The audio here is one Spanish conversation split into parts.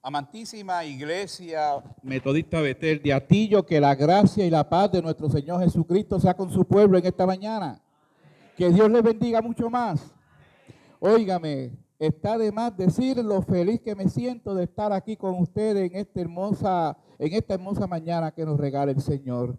Amantísima Iglesia Metodista Betel de Atillo, que la gracia y la paz de nuestro Señor Jesucristo sea con su pueblo en esta mañana. Que Dios les bendiga mucho más. Óigame, está de más decir lo feliz que me siento de estar aquí con ustedes en esta hermosa mañana que nos regala el Señor.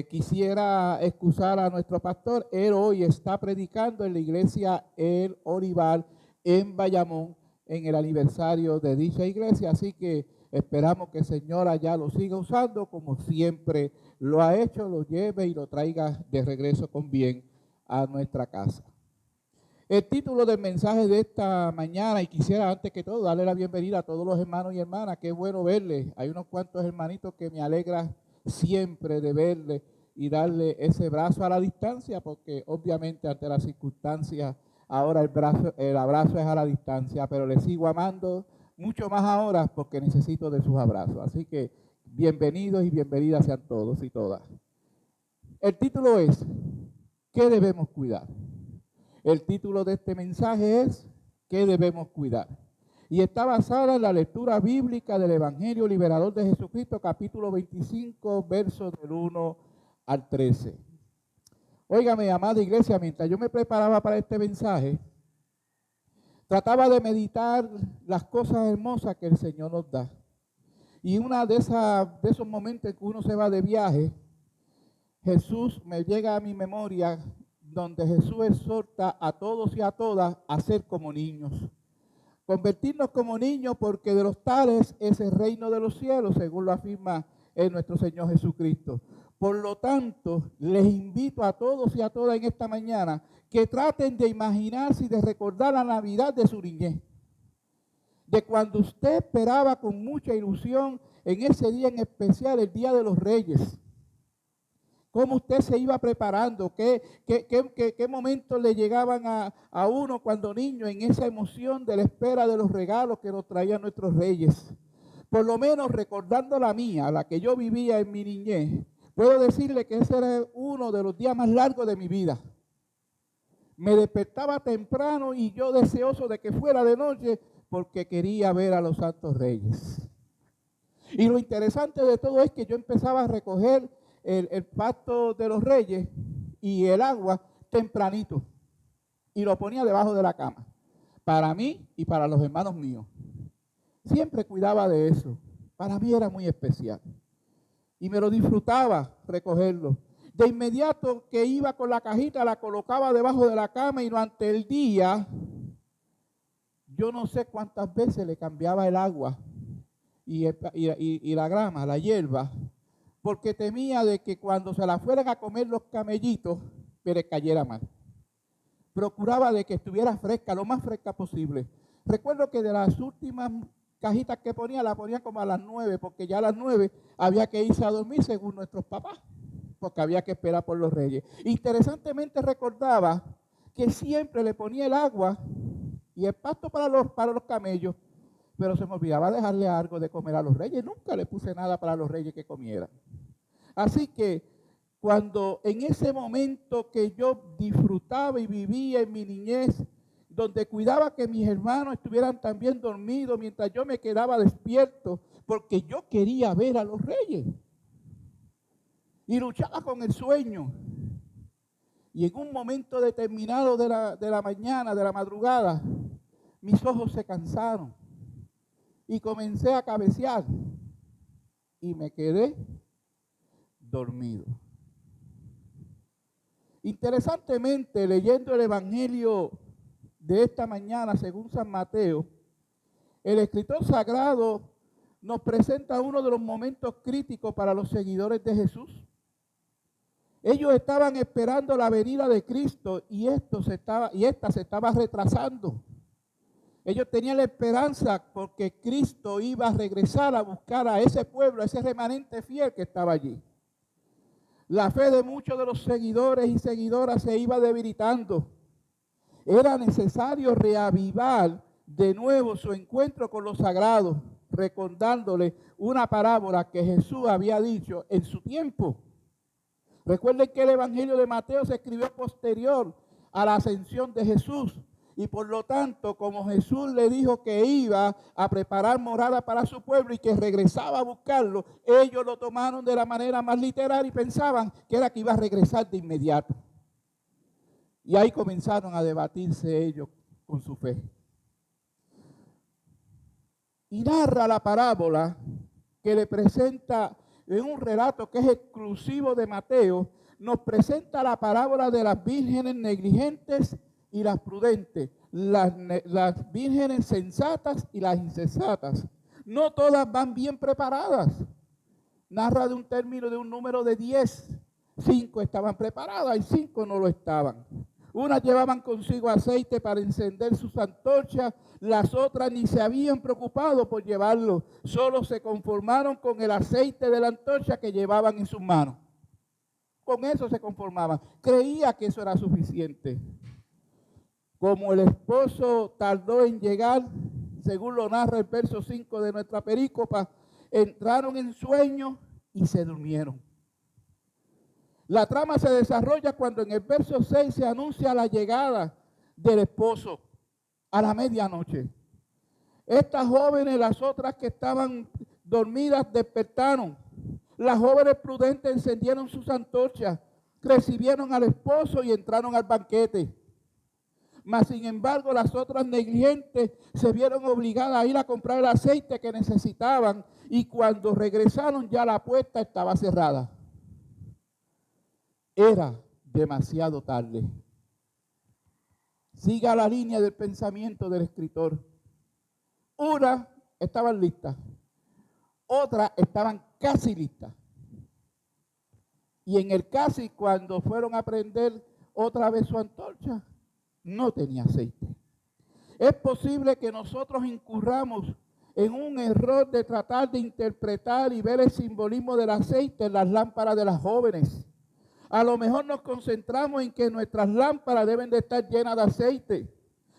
Quisiera excusar a nuestro pastor. Él hoy está predicando en la iglesia El Olivar en Bayamón, en el aniversario de dicha iglesia, así que esperamos que el Señor allá lo siga usando como siempre lo ha hecho, lo lleve y lo traiga de regreso con bien a nuestra casa. El título del mensaje de esta mañana, y quisiera antes que todo darle la bienvenida a todos los hermanos y hermanas, qué bueno verles. Hay unos cuantos hermanitos que me alegra siempre de verles y darle ese brazo a la distancia, porque obviamente ante las circunstancias ahora el abrazo es a la distancia, pero les sigo amando mucho más ahora porque necesito de sus abrazos. Así que bienvenidos y bienvenidas sean todos y todas. El título es, ¿qué debemos cuidar? El título de este mensaje es, ¿qué debemos cuidar? Y está basada en la lectura bíblica del Evangelio Liberador de Jesucristo, capítulo 25, versos del 1 al 13. Óigame, amada iglesia, mientras yo me preparaba para este mensaje, trataba de meditar las cosas hermosas que el Señor nos da. Y una de esos momentos que uno se va de viaje, Jesús me llega a mi memoria, donde Jesús exhorta a todos y a todas a ser como niños. Convertirnos como niños, porque de los tales es el reino de los cielos, según lo afirma nuestro Señor Jesucristo. Por lo tanto, les invito a todos y a todas en esta mañana que traten de imaginarse y de recordar la Navidad de su niñez. De cuando usted esperaba con mucha ilusión en ese día en especial, el Día de los Reyes. Cómo usted se iba preparando, qué momentos le llegaban a uno cuando niño en esa emoción de la espera de los regalos que nos traían nuestros reyes. Por lo menos recordando la mía, la que yo vivía en mi niñez, puedo decirle que ese era uno de los días más largos de mi vida. Me despertaba temprano y yo deseoso de que fuera de noche porque quería ver a los santos reyes. Y lo interesante de todo es que yo empezaba a recoger el pasto de los reyes y el agua tempranito y lo ponía debajo de la cama para mí y para los hermanos míos. Siempre cuidaba de eso. Para mí era muy especial y me lo disfrutaba recogerlo. De inmediato que iba con la cajita, la colocaba debajo de la cama y durante el día yo no sé cuántas veces le cambiaba el agua y la grama, la hierba, porque temía de que cuando se la fueran a comer los camellitos, que le cayera mal. Procuraba de que estuviera fresca, lo más fresca posible. Recuerdo que de las últimas cajitas que ponía, la ponía como a las 9, porque ya a las 9 había que irse a dormir según nuestros papás, porque había que esperar por los reyes. Interesantemente recordaba que siempre le ponía el agua y el pasto para los camellos, pero se me olvidaba dejarle algo de comer a los reyes. Nunca le puse nada para los reyes que comieran. Así que cuando en ese momento que yo disfrutaba y vivía en mi niñez, donde cuidaba que mis hermanos estuvieran también dormidos mientras yo me quedaba despierto, porque yo quería ver a los reyes. Y luchaba con el sueño. Y en un momento determinado de la mañana, de la madrugada, mis ojos se cansaron. Y comencé a cabecear y me quedé dormido. Interesantemente, leyendo el Evangelio de esta mañana, según San Mateo, el escritor sagrado nos presenta uno de los momentos críticos para los seguidores de Jesús. Ellos estaban esperando la venida de Cristo y esta se estaba retrasando. Ellos tenían la esperanza porque Cristo iba a regresar a buscar a ese pueblo, a ese remanente fiel que estaba allí. La fe de muchos de los seguidores y seguidoras se iba debilitando. Era necesario reavivar de nuevo su encuentro con los sagrados, recordándole una parábola que Jesús había dicho en su tiempo. Recuerden que el Evangelio de Mateo se escribió posterior a la ascensión de Jesús. Y por lo tanto, como Jesús le dijo que iba a preparar morada para su pueblo y que regresaba a buscarlo, ellos lo tomaron de la manera más literal y pensaban que era que iba a regresar de inmediato. Y ahí comenzaron a debatirse ellos con su fe. Y narra la parábola que le presenta en un relato que es exclusivo de Mateo, nos presenta la parábola de las vírgenes negligentes y las prudentes, las vírgenes sensatas y las insensatas. No todas van bien preparadas. Narra de un término de un número de 10. 5 estaban preparadas y 5 no lo estaban. Unas llevaban consigo aceite para encender sus antorchas, las otras ni se habían preocupado por llevarlo, solo se conformaron con el aceite de la antorcha que llevaban en sus manos. Con eso se conformaban. Creía que eso era suficiente. Como el esposo tardó en llegar, según lo narra el verso 5 de nuestra perícopa, entraron en sueño y se durmieron. La trama se desarrolla cuando en el verso 6 se anuncia la llegada del esposo a la medianoche. Estas jóvenes, las otras que estaban dormidas, despertaron. Las jóvenes prudentes encendieron sus antorchas, recibieron al esposo y entraron al banquete. Mas, sin embargo, las otras negligentes se vieron obligadas a ir a comprar el aceite que necesitaban y cuando regresaron ya la puerta estaba cerrada. Era demasiado tarde. Siga la línea del pensamiento del escritor. Unas estaban listas, otras estaban casi listas. Y en el casi, cuando fueron a prender otra vez su antorcha, no tenía aceite. Es posible que nosotros incurramos en un error de tratar de interpretar y ver el simbolismo del aceite en las lámparas de las jóvenes. A lo mejor nos concentramos en que nuestras lámparas deben de estar llenas de aceite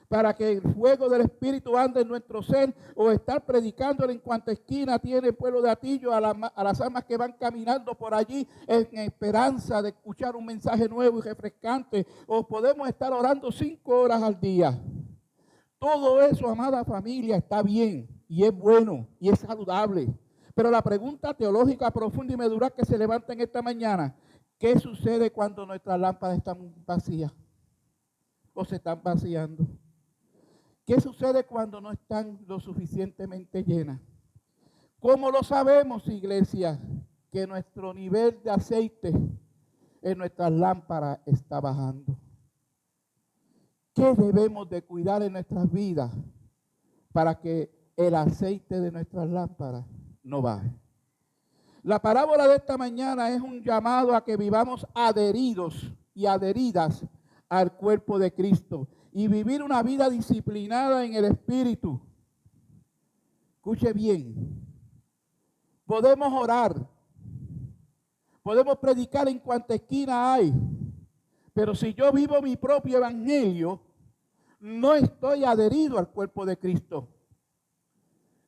para que el fuego del Espíritu ande en nuestro ser, o estar predicándole en cuanta esquina tiene el pueblo de Atillo a las almas que van caminando por allí en esperanza de escuchar un mensaje nuevo y refrescante, o podemos estar orando 5 horas al día. Todo eso, amada familia, está bien y es bueno y es saludable. Pero la pregunta teológica profunda y medular que se levanta en esta mañana: ¿qué sucede cuando nuestras lámparas están vacías o se están vaciando? ¿Qué sucede cuando no están lo suficientemente llenas? ¿Cómo lo sabemos, iglesia, que nuestro nivel de aceite en nuestras lámparas está bajando? ¿Qué debemos de cuidar en nuestras vidas para que el aceite de nuestras lámparas no baje? La parábola de esta mañana es un llamado a que vivamos adheridos y adheridas al cuerpo de Cristo y vivir una vida disciplinada en el Espíritu. Escuche bien, podemos orar, podemos predicar en cuanta esquina hay, pero si yo vivo mi propio evangelio, no estoy adherido al cuerpo de Cristo.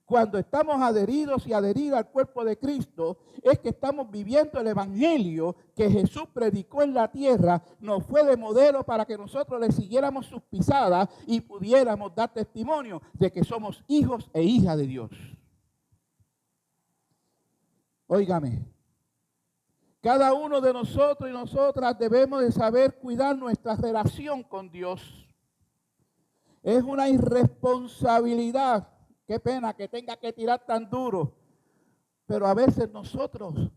Cuando estamos adheridos y adheridas al cuerpo de Cristo, es que estamos viviendo el evangelio que Jesús predicó en la tierra, nos fue de modelo para que nosotros le siguiéramos sus pisadas y pudiéramos dar testimonio de que somos hijos e hijas de Dios. Óigame, cada uno de nosotros y nosotras debemos de saber cuidar nuestra relación con Dios. Es una irresponsabilidad. Qué pena que tenga que tirar tan duro, pero a veces nosotros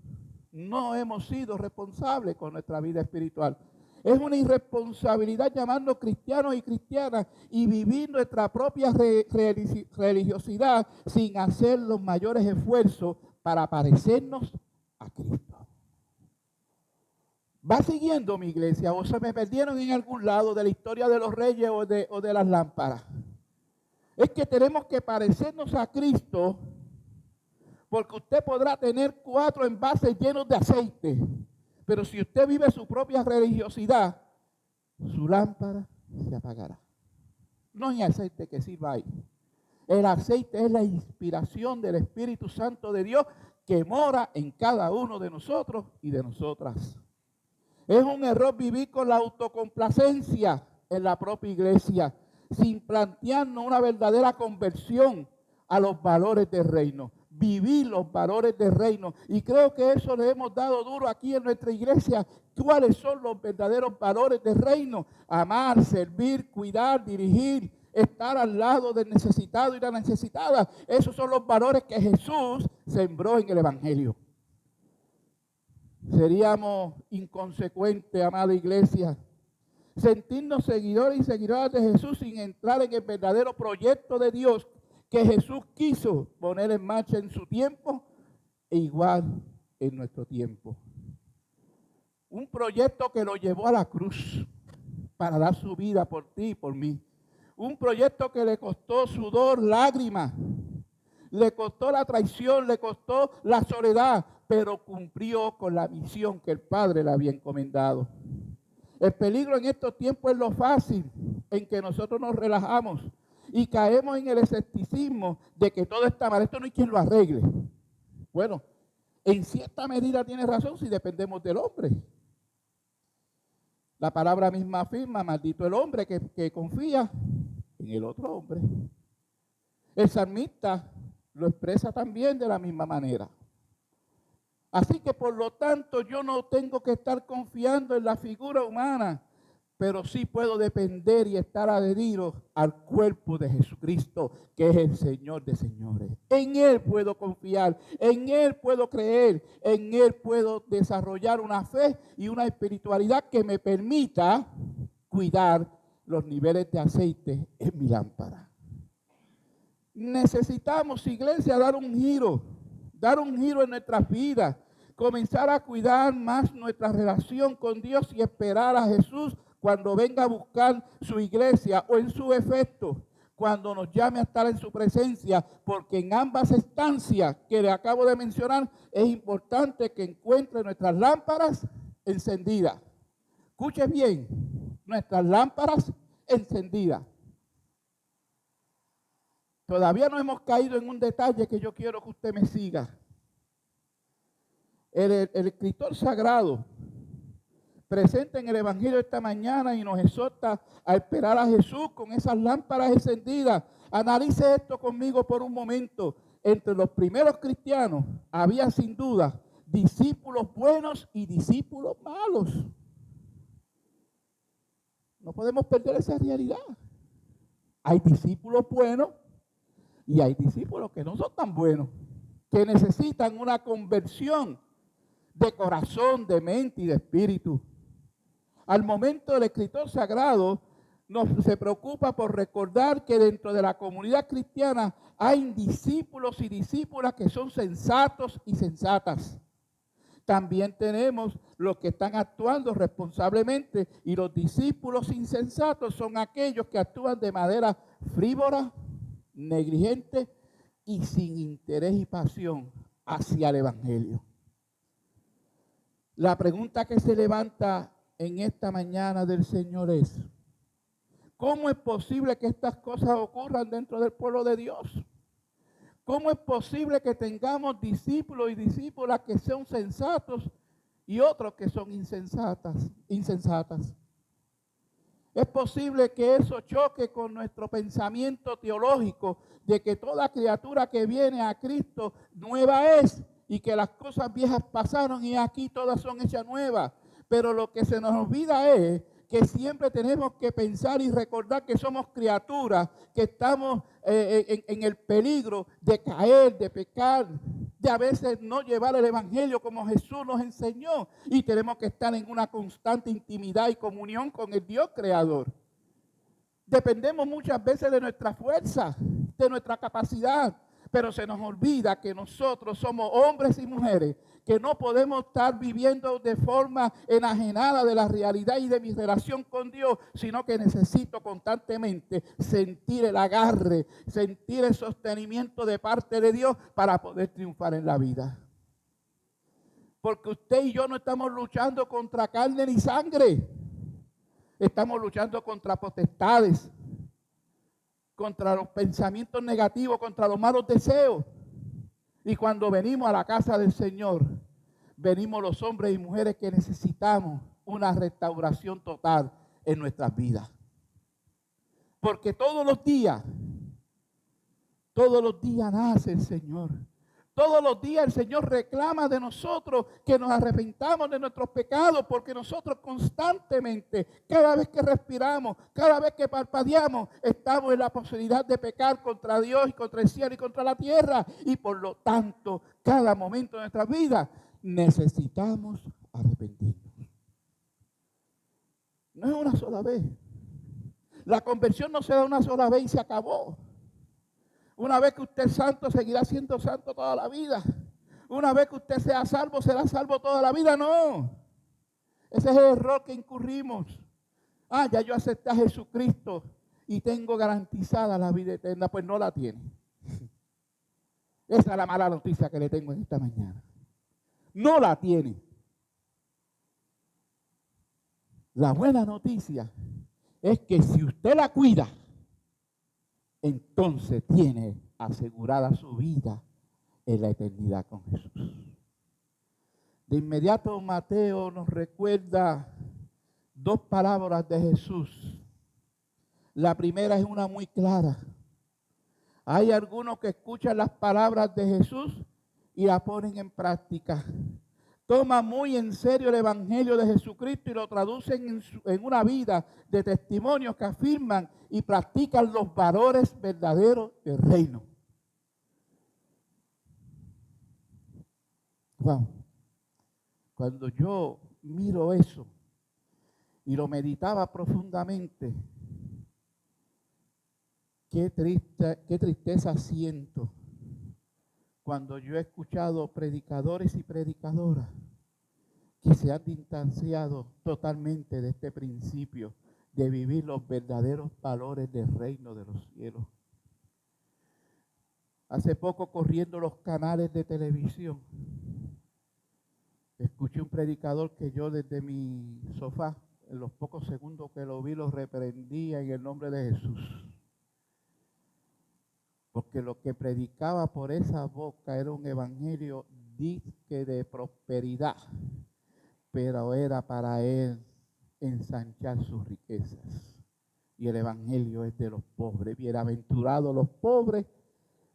no hemos sido responsables con nuestra vida espiritual. Es una irresponsabilidad llamarnos cristianos y cristianas y vivir nuestra propia religiosidad sin hacer los mayores esfuerzos para parecernos a Cristo. ¿Va siguiendo mi iglesia o se me perdieron en algún lado de la historia de los reyes o de las lámparas? Es que tenemos que parecernos a Cristo, porque usted podrá tener 4 envases llenos de aceite, pero si usted vive su propia religiosidad, su lámpara se apagará. No hay aceite que sirva ahí. El aceite es la inspiración del Espíritu Santo de Dios que mora en cada uno de nosotros y de nosotras. Es un error vivir con la autocomplacencia en la propia iglesia, sin plantearnos una verdadera conversión a los valores del reino. Vivir los valores del reino. Y creo que eso le hemos dado duro aquí en nuestra iglesia. ¿Cuáles son los verdaderos valores del reino? Amar, servir, cuidar, dirigir, estar al lado del necesitado y la necesitada. Esos son los valores que Jesús sembró en el Evangelio. Seríamos inconsecuentes, amada iglesia, sentirnos seguidores y seguidoras de Jesús sin entrar en el verdadero proyecto de Dios que Jesús quiso poner en marcha en su tiempo e igual en nuestro tiempo. Un proyecto que lo llevó a la cruz para dar su vida por ti y por mí. Un proyecto que le costó sudor, lágrimas, le costó la traición, le costó la soledad, pero cumplió con la misión que el Padre le había encomendado. El peligro en estos tiempos es lo fácil, en que nosotros nos relajamos y caemos en el escepticismo de que todo está mal. Esto no hay quien lo arregle. Bueno, en cierta medida tiene razón si dependemos del hombre. La palabra misma afirma, maldito el hombre que confía en el otro hombre. El salmista lo expresa también de la misma manera. Así que por lo tanto yo no tengo que estar confiando en la figura humana, pero sí puedo depender y estar adherido al cuerpo de Jesucristo, que es el Señor de señores. En Él puedo confiar, en Él puedo creer, en Él puedo desarrollar una fe y una espiritualidad que me permita cuidar los niveles de aceite en mi lámpara. Necesitamos, iglesia, dar un giro en nuestras vidas, comenzar a cuidar más nuestra relación con Dios y esperar a Jesús cuando venga a buscar su iglesia o en su efecto, cuando nos llame a estar en su presencia, porque en ambas estancias que le acabo de mencionar es importante que encuentre nuestras lámparas encendidas. Escuche bien, nuestras lámparas encendidas. Todavía no hemos caído en un detalle que yo quiero que usted me siga. El escritor sagrado presente en el Evangelio esta mañana y nos exhorta a esperar a Jesús con esas lámparas encendidas. Analice esto conmigo por un momento. Entre los primeros cristianos había sin duda discípulos buenos y discípulos malos. No podemos perder esa realidad. Hay discípulos buenos y hay discípulos que no son tan buenos, que necesitan una conversión de corazón, de mente y de espíritu. Al momento el escritor sagrado se preocupa por recordar que dentro de la comunidad cristiana hay discípulos y discípulas que son sensatos y sensatas. También tenemos los que están actuando responsablemente y los discípulos insensatos son aquellos que actúan de manera frívola, negligente y sin interés y pasión hacia el Evangelio. La pregunta que se levanta en esta mañana del Señor es: ¿cómo es posible que estas cosas ocurran dentro del pueblo de Dios? ¿Cómo es posible que tengamos discípulos y discípulas que son sensatos y otros que son insensatas? Es posible que eso choque con nuestro pensamiento teológico de que toda criatura que viene a Cristo nueva es y que las cosas viejas pasaron y aquí todas son hechas nuevas. Pero lo que se nos olvida es que siempre tenemos que pensar y recordar que somos criaturas, que estamos en el peligro de caer, de pecar, de a veces no llevar el Evangelio como Jesús nos enseñó. Y tenemos que estar en una constante intimidad y comunión con el Dios creador. Dependemos muchas veces de nuestra fuerza, de nuestra capacidad, pero se nos olvida que nosotros somos hombres y mujeres que no podemos estar viviendo de forma enajenada de la realidad y de mi relación con Dios, sino que necesito constantemente sentir el agarre, sentir el sostenimiento de parte de Dios para poder triunfar en la vida. Porque usted y yo no estamos luchando contra carne ni sangre, estamos luchando contra potestades, contra los pensamientos negativos, contra los malos deseos. Y cuando venimos a la casa del Señor, venimos los hombres y mujeres que necesitamos una restauración total en nuestras vidas. Porque todos los días nace el Señor. Todos los días el Señor reclama de nosotros que nos arrepentamos de nuestros pecados, porque nosotros constantemente, cada vez que respiramos, cada vez que parpadeamos, estamos en la posibilidad de pecar contra Dios y contra el cielo y contra la tierra. Y por lo tanto, cada momento de nuestra vida necesitamos arrepentirnos. No es una sola vez. La conversión no se da una sola vez y se acabó. Una vez que usted es santo, seguirá siendo santo toda la vida. Una vez que usted sea salvo, será salvo toda la vida. No. Ese es el error que incurrimos. Ya yo acepté a Jesucristo y tengo garantizada la vida eterna. Pues no la tiene. Esa es la mala noticia que le tengo en esta mañana. No la tiene. La buena noticia es que si usted la cuida, entonces tiene asegurada su vida en la eternidad con Jesús. De inmediato Mateo nos recuerda dos palabras de Jesús. La primera es una muy clara. Hay algunos que escuchan las palabras de Jesús y la ponen en práctica. Toman muy en serio el Evangelio de Jesucristo y lo traducen en una vida de testimonios que afirman y practican los valores verdaderos del reino. Wow. Cuando yo miro eso y lo meditaba profundamente, qué tristeza siento cuando yo he escuchado predicadores y predicadoras que se han distanciado totalmente de este principio de vivir los verdaderos valores del reino de los cielos. Hace poco, corriendo los canales de televisión, escuché un predicador que yo desde mi sofá, en los pocos segundos que lo vi, lo reprendía en el nombre de Jesús. Porque lo que predicaba por esa boca era un evangelio disque de prosperidad, pero era para él ensanchar sus riquezas. Y el evangelio es de los pobres. Bienaventurados los pobres,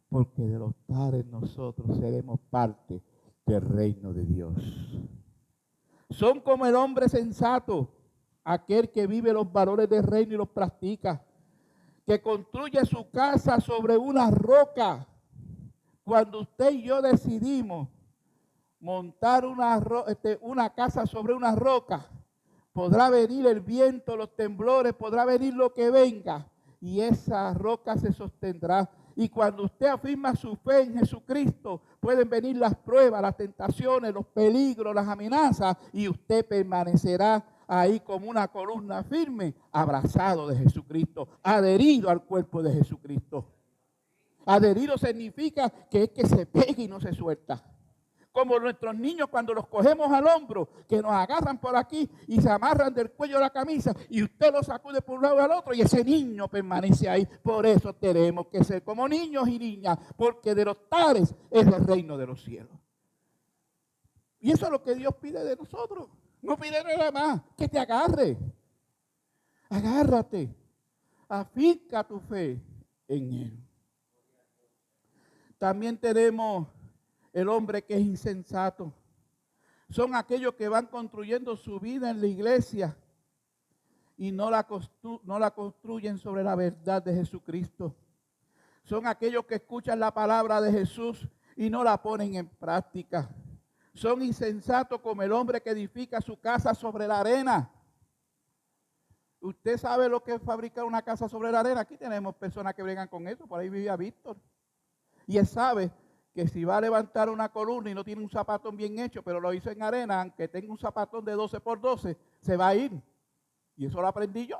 porque de los tales nosotros seremos parte del reino de Dios. Son como el hombre sensato, aquel que vive los valores del reino y los practica, que construye su casa sobre una roca. Cuando usted y yo decidimos montar una casa sobre una roca, podrá venir el viento, los temblores, podrá venir lo que venga, y esa roca se sostendrá. Y cuando usted afirma su fe en Jesucristo, pueden venir las pruebas, las tentaciones, los peligros, las amenazas, y usted permanecerá ahí como una columna firme, abrazado de Jesucristo, adherido al cuerpo de Jesucristo. Adherido significa que es que se pega y no se suelta. Como nuestros niños cuando los cogemos al hombro, que nos agarran por aquí y se amarran del cuello de la camisa y usted lo sacude por un lado al otro y ese niño permanece ahí. Por eso tenemos que ser como niños y niñas, porque de los tales es el reino de los cielos. Y eso es lo que Dios pide de nosotros. No pide nada más, que te agarre. Agárrate. Afinca tu fe en Él. También tenemos el hombre que es insensato. Son aquellos que van construyendo su vida en la iglesia y no la construyen sobre la verdad de Jesucristo. Son aquellos que escuchan la palabra de Jesús y no la ponen en práctica. Son insensatos como el hombre que edifica su casa sobre la arena. ¿Usted sabe lo que es fabricar una casa sobre la arena? Aquí tenemos personas que bregan con eso. Por ahí vivía Víctor. Y él sabe que si va a levantar una columna y no tiene un zapatón bien hecho, pero lo hizo en arena, aunque tenga un zapatón de 12 por 12, se va a ir. Y eso lo aprendí yo.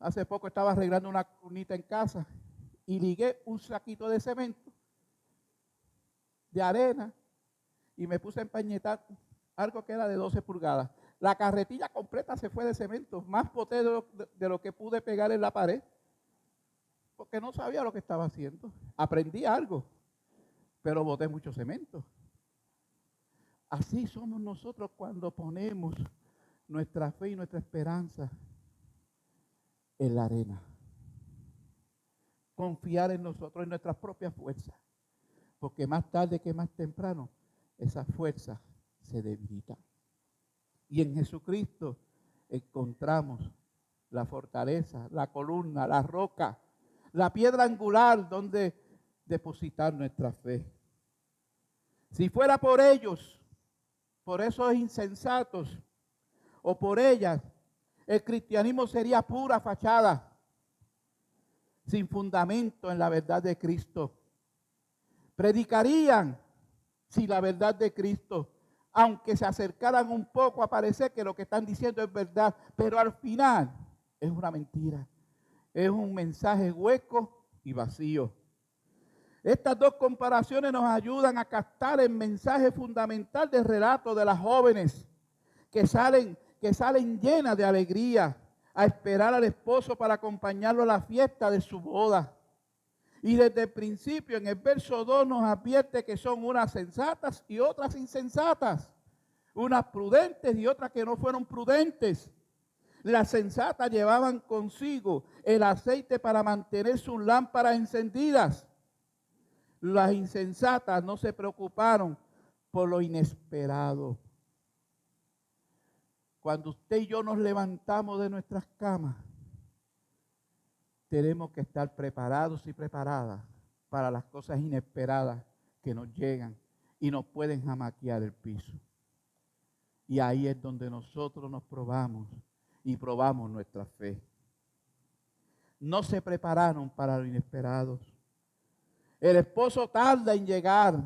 Hace poco estaba arreglando una cunita en casa y ligué un saquito de cemento, de arena, y me puse a empañetar algo que era de 12 pulgadas. La carretilla completa se fue de cemento, más boté de lo que pude pegar en la pared, porque no sabía lo que estaba haciendo. Aprendí algo, pero boté mucho cemento. Así somos nosotros cuando ponemos nuestra fe y nuestra esperanza en la arena. confiar en nosotros, en nuestras propias fuerzas. Porque más tarde que más temprano, esas fuerzas se debilitan. Y en Jesucristo encontramos la fortaleza, la columna, la roca, la piedra angular donde depositar nuestra fe. Si fuera por ellos, por esos insensatos, o por ellas, el cristianismo sería pura fachada, sin fundamento en la verdad de Cristo. Predicarían sin la verdad de Cristo, aunque se acercaran un poco a parecer que lo que están diciendo es verdad, pero al final es una mentira. Es un mensaje hueco y vacío. Estas dos comparaciones nos ayudan a captar el mensaje fundamental del relato de las jóvenes que salen llenas de alegría a esperar al esposo para acompañarlo a la fiesta de su boda. Y desde el principio, en el verso 2, nos advierte que son unas sensatas y otras insensatas, unas prudentes y otras que no fueron prudentes. Las sensatas llevaban consigo el aceite para mantener sus lámparas encendidas. Las insensatas no se preocuparon por lo inesperado. Cuando usted y yo nos levantamos de nuestras camas, tenemos que estar preparados y preparadas para las cosas inesperadas que nos llegan y nos pueden jamaquear el piso. Y ahí es donde nosotros nos probamos y probamos nuestra fe. No se prepararon para lo inesperado. El esposo tarda en llegar.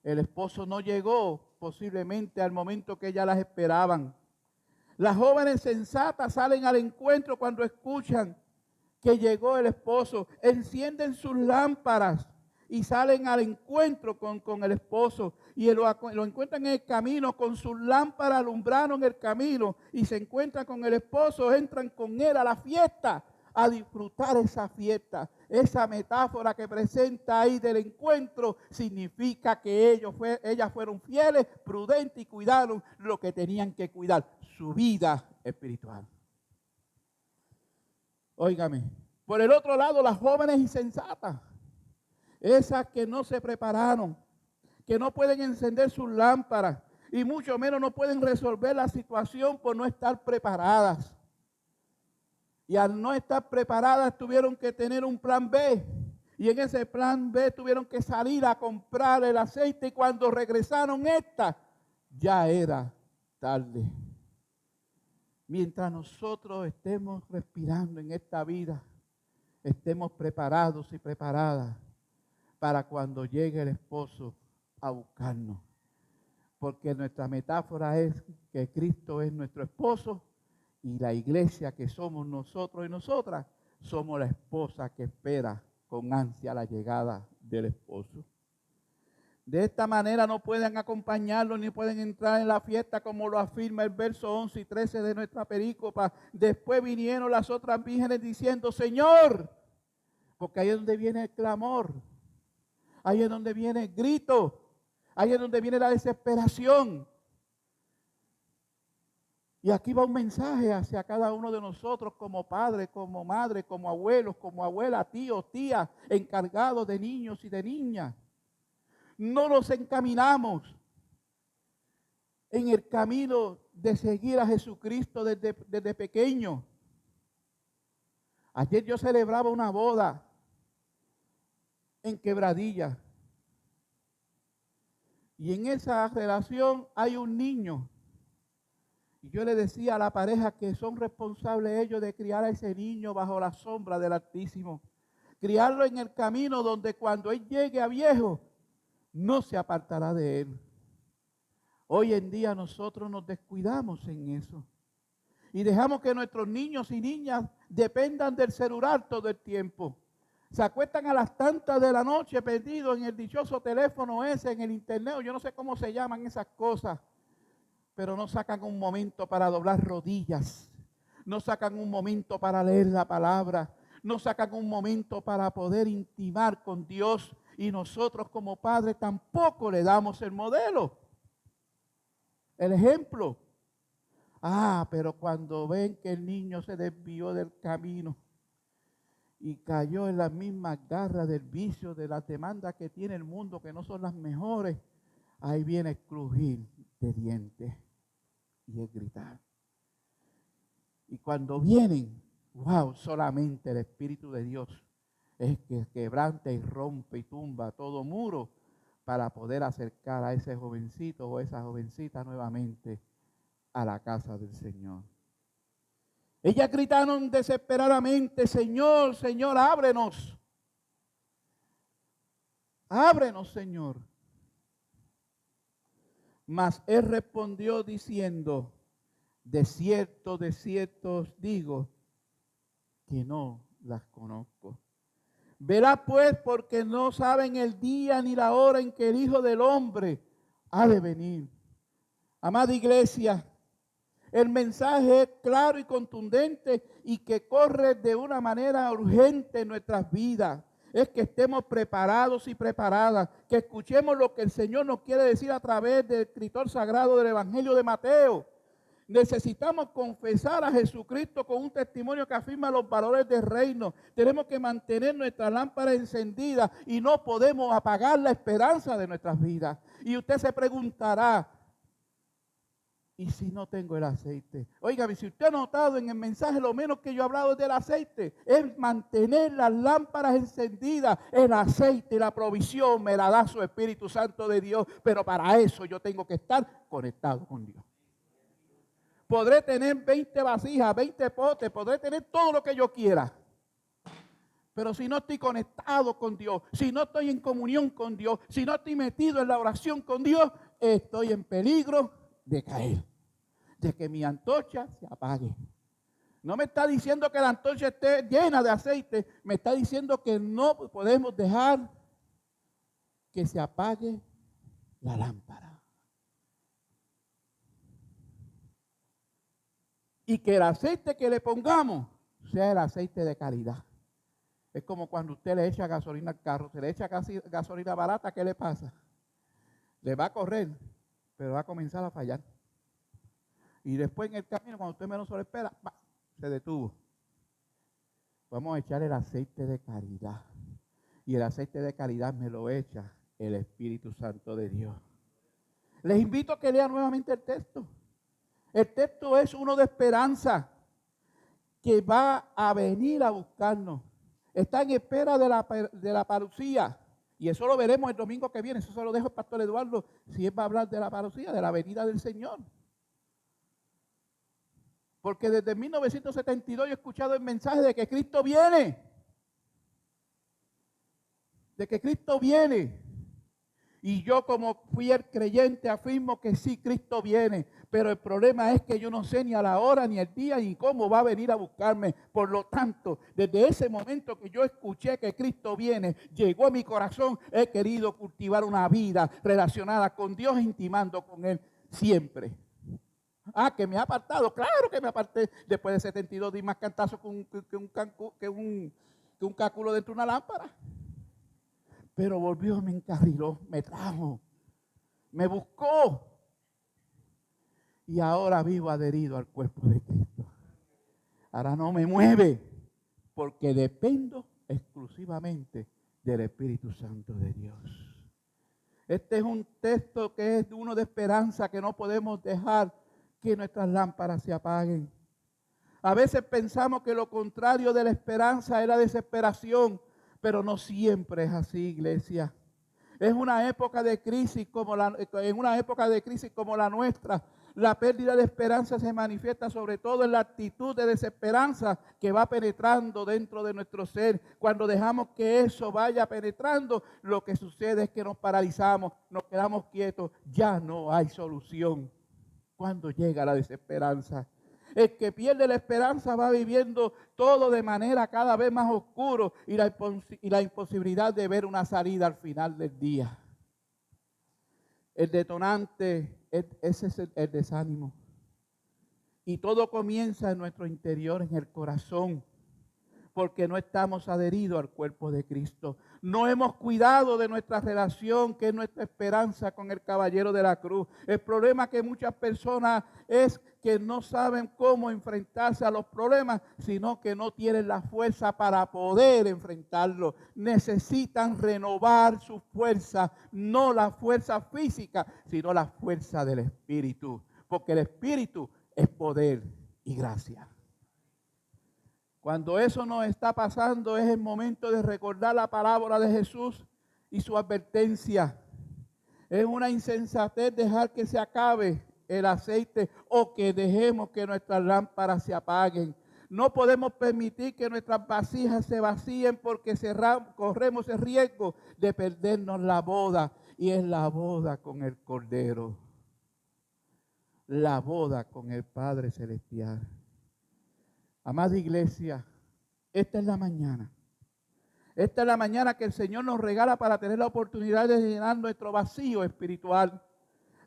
El esposo no llegó posiblemente al momento que ellas las esperaban. Las jóvenes sensatas salen al encuentro cuando escuchan que llegó el esposo. Encienden sus lámparas y salen al encuentro con el esposo. Y lo encuentran en el camino, con sus lámparas alumbraron el camino. Y se encuentran con el esposo, entran con él a la fiesta, a disfrutar esa fiesta. Esa metáfora que presenta ahí del encuentro significa que ellas fueron fieles, prudentes y cuidaron lo que tenían que cuidar, su vida espiritual. Óigame, por el otro lado, las jóvenes insensatas, esas que no se prepararon, que no pueden encender sus lámparas y mucho menos no pueden resolver la situación por no estar preparadas. Y al no estar preparadas tuvieron que tener un plan B. Y en ese plan B tuvieron que salir a comprar el aceite. Y cuando regresaron ya era tarde. Mientras nosotros estemos respirando en esta vida, estemos preparados y preparadas para cuando llegue el esposo a buscarnos. Porque nuestra metáfora es que Cristo es nuestro esposo. Y la iglesia que somos nosotros y nosotras, somos la esposa que espera con ansia la llegada del esposo. De esta manera no pueden acompañarlo ni pueden entrar en la fiesta como lo afirma el verso 11 y 13 de nuestra perícopa. Después vinieron las otras vírgenes diciendo, Señor, porque ahí es donde viene el clamor, ahí es donde viene el grito, ahí es donde viene la desesperación. Y aquí va un mensaje hacia cada uno de nosotros como padre, como madre, como abuelos, como abuela, tíos, tías, encargados de niños y de niñas. No nos encaminamos en el camino de seguir a Jesucristo desde pequeño. Ayer yo celebraba una boda en Quebradilla. Y en esa relación hay un niño. Y yo le decía a la pareja que son responsables ellos de criar a ese niño bajo la sombra del Altísimo. Criarlo en el camino donde cuando él llegue a viejo, no se apartará de él. Hoy en día nosotros nos descuidamos en eso. Y dejamos que nuestros niños y niñas dependan del celular todo el tiempo. Se acuestan a las tantas de la noche perdidos en el dichoso teléfono ese, en el internet, yo no sé cómo se llaman esas cosas. Pero no sacan un momento para doblar rodillas, no sacan un momento para leer la palabra, no sacan un momento para poder intimar con Dios y nosotros como padres tampoco le damos el modelo, el ejemplo. Pero cuando ven que el niño se desvió del camino y cayó en las mismas garras del vicio, de las demandas que tiene el mundo, que no son las mejores, ahí viene el crujir de dientes y el gritar. Y cuando vienen, wow, solamente el Espíritu de Dios es que quebranta y rompe y tumba todo muro para poder acercar a ese jovencito o esa jovencita nuevamente a la casa del Señor. Ellas gritaron desesperadamente: Señor, Señor, ábrenos. Ábrenos, Señor. Mas él respondió diciendo: de cierto os digo que no las conozco. Verá pues, porque no saben el día ni la hora en que el Hijo del Hombre ha de venir. Amada iglesia, el mensaje es claro y contundente y que corre de una manera urgente en nuestras vidas. Es que estemos preparados y preparadas, que escuchemos lo que el Señor nos quiere decir a través del escritor sagrado del Evangelio de Mateo. Necesitamos confesar a Jesucristo con un testimonio que afirma los valores del reino. Tenemos que mantener nuestra lámpara encendida y no podemos apagar la esperanza de nuestras vidas. Y usted se preguntará: ¿y si no tengo el aceite? Óigame, si usted ha notado en el mensaje, lo menos que yo he hablado es del aceite. Es mantener las lámparas encendidas. El aceite y la provisión me la da su Espíritu Santo de Dios. Pero para eso yo tengo que estar conectado con Dios. Podré tener 20 vasijas, 20 potes, podré tener todo lo que yo quiera. Pero si no estoy conectado con Dios, si no estoy en comunión con Dios, si no estoy metido en la oración con Dios, estoy en peligro de caer, de que mi antorcha se apague. No me está diciendo que la antorcha esté llena de aceite, me está diciendo que no podemos dejar que se apague la lámpara. Y que el aceite que le pongamos sea el aceite de calidad. Es como cuando usted le echa gasolina al carro, se le echa casi gasolina barata, ¿qué le pasa? Le va a correr, pero va a comenzar a fallar. Y después en el camino, cuando usted menos se lo espera, ¡bah!, se detuvo. Vamos a echar el aceite de calidad. Y el aceite de calidad me lo echa el Espíritu Santo de Dios. Les invito a que lean nuevamente el texto. El texto es uno de esperanza, que va a venir a buscarnos. Está en espera de la parucía. Y eso lo veremos el domingo que viene. Eso se lo dejo al pastor Eduardo, si él va a hablar de la parucía, de la venida del Señor. Porque desde 1972 yo he escuchado el mensaje de que Cristo viene. De que Cristo viene. Y yo, como fiel creyente, afirmo que sí, Cristo viene. Pero el problema es que yo no sé ni a la hora, ni el día, ni cómo va a venir a buscarme. Por lo tanto, desde ese momento que yo escuché que Cristo viene, llegó a mi corazón, he querido cultivar una vida relacionada con Dios, intimando con Él siempre. Ah, que me ha apartado. Claro que me aparté. Después de 72 di más cantazos que un cáculo dentro de una lámpara. Pero volvió, me encarriló, me trajo, me buscó. Y ahora vivo adherido al cuerpo de Cristo. Ahora no me mueve, porque dependo exclusivamente del Espíritu Santo de Dios. Este es un texto que es uno de esperanza, que no podemos dejar que nuestras lámparas se apaguen. A veces pensamos que lo contrario de la esperanza es la desesperación, pero no siempre es así, iglesia. Es una época de crisis en una época de crisis como la nuestra. La pérdida de esperanza se manifiesta sobre todo en la actitud de desesperanza que va penetrando dentro de nuestro ser. Cuando dejamos que eso vaya penetrando, lo que sucede es que nos paralizamos, nos quedamos quietos, ya no hay solución. Cuando llega la desesperanza, el que pierde la esperanza va viviendo todo de manera cada vez más oscuro y la imposibilidad de ver una salida al final del día. El detonante, ese es el desánimo. Y todo comienza en nuestro interior, en el corazón. porque no estamos adheridos al cuerpo de Cristo. No hemos cuidado de nuestra relación, que es nuestra esperanza con el caballero de la cruz. El problema que muchas personas es que no saben cómo enfrentarse a los problemas, sino que no tienen la fuerza para poder enfrentarlos. Necesitan renovar su fuerza, no la fuerza física, sino la fuerza del Espíritu, porque el Espíritu es poder y gracia. Cuando eso nos está pasando, es el momento de recordar la parábola de Jesús y su advertencia. Es una insensatez dejar que se acabe el aceite o que dejemos que nuestras lámparas se apaguen. No podemos permitir que nuestras vasijas se vacíen porque corremos el riesgo de perdernos la boda. Y es la boda con el Cordero. La boda con el Padre Celestial. Amada iglesia, esta es la mañana. Esta es la mañana que el Señor nos regala para tener la oportunidad de llenar nuestro vacío espiritual,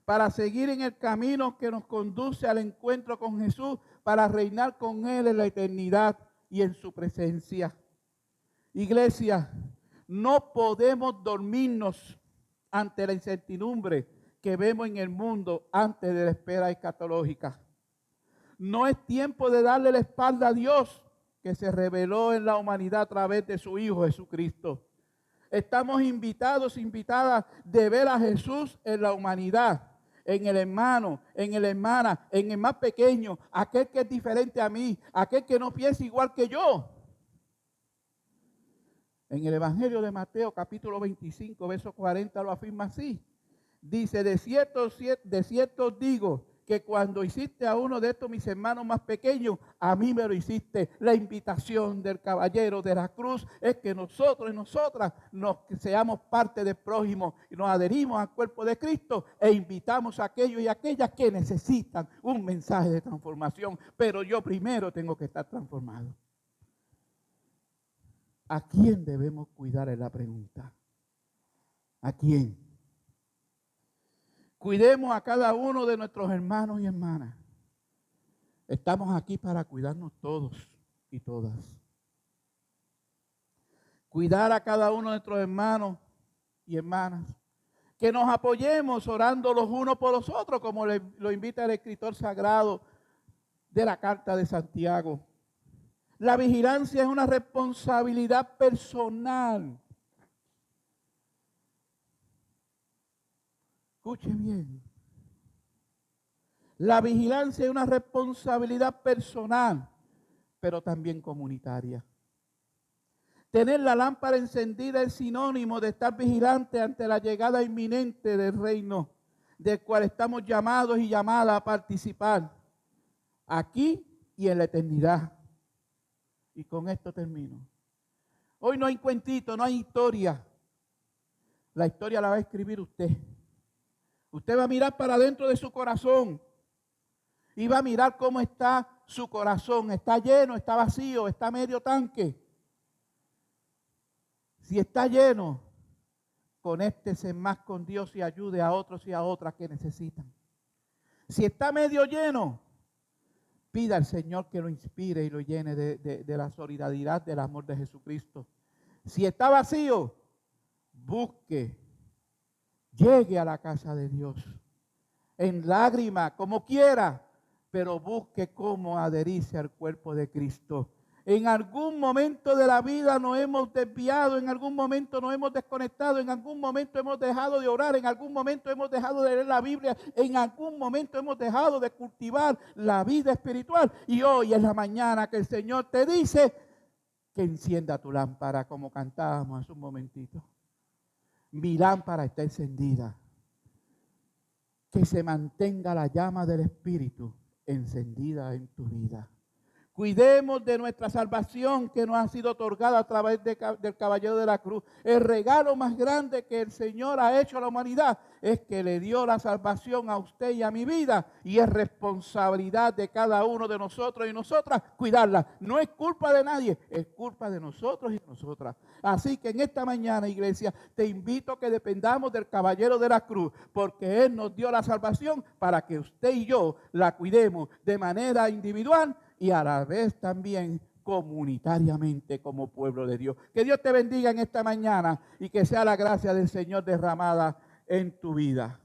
para seguir en el camino que nos conduce al encuentro con Jesús, para reinar con Él en la eternidad y en su presencia. Iglesia, no podemos dormirnos ante la incertidumbre que vemos en el mundo antes de la espera escatológica. No es tiempo de darle la espalda a Dios, que se reveló en la humanidad a través de su Hijo Jesucristo. Estamos invitadas de ver a Jesús en la humanidad, en el hermano, en la hermana, en el más pequeño, aquel que es diferente a mí, aquel que no piensa igual que yo. En el Evangelio de Mateo, capítulo 25, verso 40, lo afirma así. Dice, de cierto os digo, que cuando hiciste a uno de estos mis hermanos más pequeños, a mí me lo hiciste. La invitación del caballero de la cruz es que nosotros y nosotras seamos parte del prójimo y nos adherimos al cuerpo de Cristo e invitamos a aquellos y aquellas que necesitan un mensaje de transformación. Pero yo primero tengo que estar transformado. ¿A quién debemos cuidar? Es la pregunta. ¿A quién? Cuidemos a cada uno de nuestros hermanos y hermanas. Estamos aquí para cuidarnos todos y todas. Cuidar a cada uno de nuestros hermanos y hermanas. Que nos apoyemos orando los unos por los otros, como lo invita el escritor sagrado de la carta de Santiago. La vigilancia es una responsabilidad personal. Escuche bien. La vigilancia es una responsabilidad personal, pero también comunitaria. Tener la lámpara encendida es sinónimo de estar vigilante ante la llegada inminente del reino, del cual estamos llamados y llamadas a participar, aquí y en la eternidad. Y con esto termino. Hoy no hay cuentito, no hay historia. La historia la va a escribir usted. Usted va a mirar para dentro de su corazón y va a mirar cómo está su corazón. ¿Está lleno, está vacío, está medio tanque? Si está lleno, conéctese más con Dios y ayude a otros y a otras que necesitan. Si está medio lleno, pida al Señor que lo inspire y lo llene de la solidaridad del amor de Jesucristo. Si está vacío, busque. Llegue a la casa de Dios, en lágrimas, como quiera, pero busque cómo adherirse al cuerpo de Cristo. En algún momento de la vida nos hemos desviado, en algún momento nos hemos desconectado, en algún momento hemos dejado de orar, en algún momento hemos dejado de leer la Biblia, en algún momento hemos dejado de cultivar la vida espiritual. Y hoy es la mañana que el Señor te dice que encienda tu lámpara, como cantábamos hace un momentito. Mi lámpara está encendida. Que se mantenga la llama del Espíritu encendida en tu vida. Cuidemos de nuestra salvación que nos ha sido otorgada a través del caballero de la cruz. El regalo más grande que el Señor ha hecho a la humanidad es que le dio la salvación a usted y a mi vida. Y es responsabilidad de cada uno de nosotros y nosotras cuidarla. No es culpa de nadie, es culpa de nosotros y nosotras. Así que en esta mañana, iglesia, te invito a que dependamos del caballero de la cruz, porque Él nos dio la salvación para que usted y yo la cuidemos de manera individual y a la vez también comunitariamente como pueblo de Dios. Que Dios te bendiga en esta mañana y que sea la gracia del Señor derramada en tu vida.